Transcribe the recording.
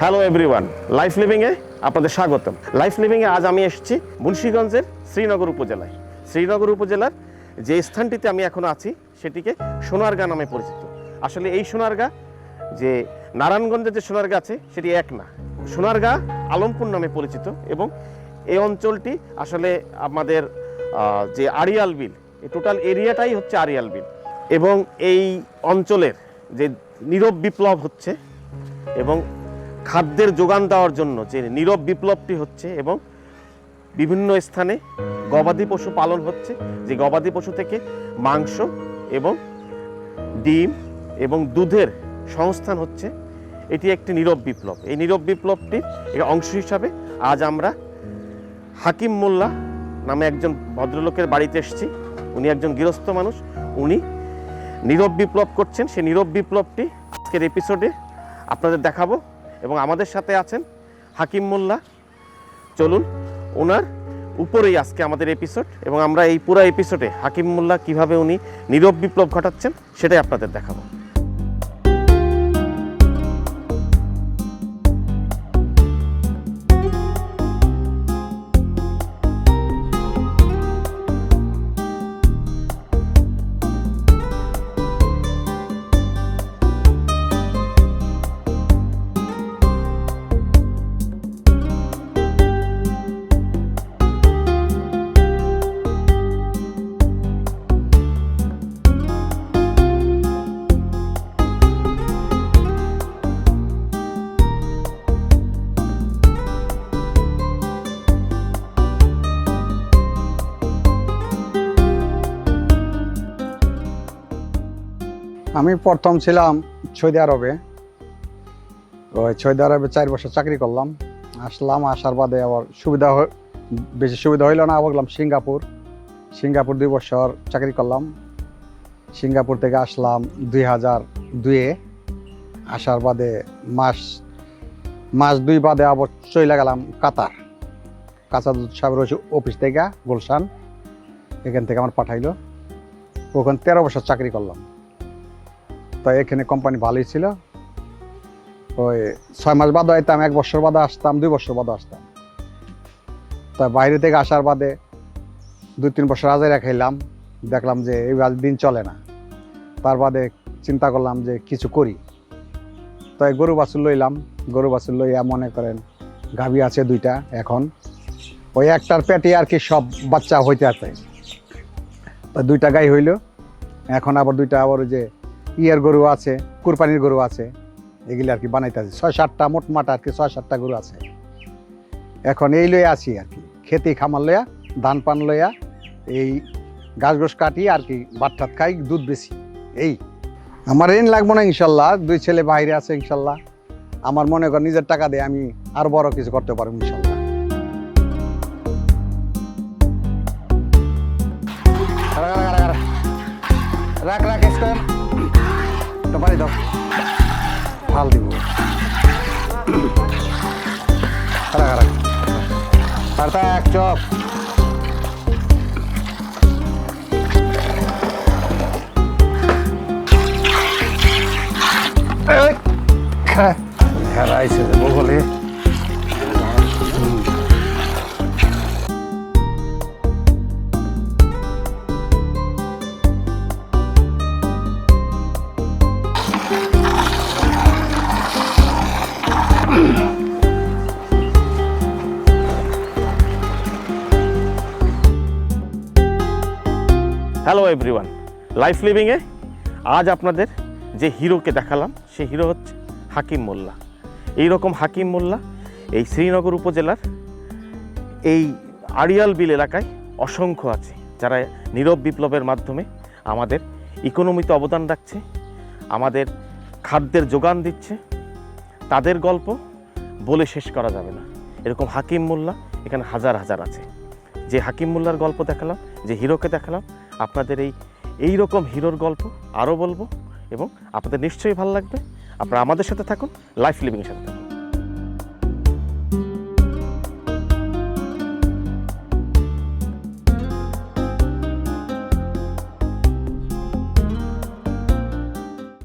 Hello everyone, life লিভিংয়ে আপনাদের স্বাগতম। Life লিভিংয়ে আজ আমি এসেছি মুন্সিগঞ্জের শ্রীনগর উপজেলায়। শ্রীনগর উপজেলার যে স্থানটিতে আমি এখন আছি সেটিকে সোনারগাঁ নামে পরিচিত। আসলে এই সোনারগাঁ যে নারায়ণগঞ্জের যে সোনারগাঁ আছে সেটি এক না, সোনারগাঁ আলমপুর নামে পরিচিত। এবং এই অঞ্চলটি আসলে আমাদের যে আড়িয়াল বিল, এই টোটাল এরিয়াটাই হচ্ছে আড়িয়াল বিল। এবং এই অঞ্চলের যে নীরব বিপ্লব হচ্ছে এবং খাদ্যের যোগান দেওয়ার জন্য যে নীরব বিপ্লবটি হচ্ছে, এবং বিভিন্ন স্থানে গবাদি পশু পালন হচ্ছে, যে গবাদি পশু থেকে মাংস এবং ডিম এবং দুধের সংস্থান হচ্ছে, এটি একটি নীরব বিপ্লব। এই নীরব বিপ্লবটির অংশ হিসাবে আজ আমরা হাকিম মোল্লা নামে একজন ভদ্রলোকের বাড়িতে এসেছি। উনি একজন গৃহস্থ মানুষ, উনি নীরব বিপ্লব করছেন। সেই নীরব বিপ্লবটি আজকের এপিসোডে আপনাদের দেখাবো এবং আমাদের সাথে আছেন হাকিম মোল্লা। চলুন ওনার উপরেই আজকে আমাদের এপিসোড, এবং আমরা এই পুরো এপিসোডে হাকিম মোল্লা কীভাবে উনি নীরব বিপ্লব ঘটাচ্ছেন সেটাই আপনাদের দেখাবো। আমি প্রথম ছিলাম সৌদি আরবে। ওই সৌদি আরবে 4 বছর চাকরি করলাম। আসার বাদে আবার বেশি সুবিধা হইল না, আবার গেলাম সিঙ্গাপুর 2 বছর চাকরি করলাম। সিঙ্গাপুর থেকে আসলাম 2002-এ। আসার বাদে মাস 2 বাদে আবার চলে গেলাম কাতার সাহেবের অফিস থেকে, গুলশান, এখান থেকে আমার পাঠাইলো। ওখানে 13 বছর চাকরি করলাম। তো এখানে কোম্পানি ভালোই ছিল। ওই 6 মাস বাদে আইতাম, 1 বছর বাদে আসতাম, 2 বছর বাদে আসতাম। তো বাইরে থেকে আসার বাদে 2-3 বছর হাজারে খাইলাম, দেখলাম যে এই দিন চলে না। তার বাদে চিন্তা করলাম যে কিছু করি। তো গরু বাছুর লইয়া মনে করেন গাভী আছে 2টা। এখন ওই একটার পেটে আর কি সব বাচ্চা হইতে আছে। তো 2টা গাই হইল। এখন আবার 2টা আবার যে ইয়ের গরু আছে, কুরবানির গরু আছে, এগুলি আর কি বানাইতে আছে। 6-7টা মোটমাট আর কি 6-7টা গরু আছে। এখন এই লইয়া আছি আর কি, খেতি খামার লইয়া, ধান পান লইয়া, এই ঘাস কাটি আর কি, ভাত ঠাত খাই, দুধ বেশি। এই আমার ঋণ লাগবো না ইনশাল্লাহ। 2 ছেলে বাইরে আছে ইনশাল্লাহ। আমার মনে কর নিজের টাকা দিয়ে আমি আর বড় কিছু করতে পারবো ইনশাল্লাহ। রাখ পারি দাও, ভাল দিব। এক চপ খারাইছে বলে। হ্যালো এভরিওয়ান, লাইফ লিভিংয়ে আজ আপনাদের যে হিরোকে দেখালাম সে হিরো হচ্ছে হাকিম মোল্লা। এইরকম হাকিম মোল্লা এই শ্রীনগর উপজেলার এই আড়িয়াল বিল এলাকায় অসংখ্য আছে, যারা নীরব বিপ্লবের মাধ্যমে আমাদের ইকোনমিতে অবদান রাখছে, আমাদের খাদ্যের যোগান দিচ্ছে। তাদের গল্প বলে শেষ করা যাবে না। এরকম হাকিম মোল্লা এখানে হাজার হাজার আছে। যে হাকিম মোল্লার গল্প দেখালাম, যে হিরোকে দেখালাম, আপনাদের এই রকম হিরোর গল্প আরও বলবো এবং আপনাদের নিশ্চয়ই ভালো লাগবে। আপনারা আমাদের সাথে থাকুন, লাইফ লিভিংয়ের সাথে থাকুন।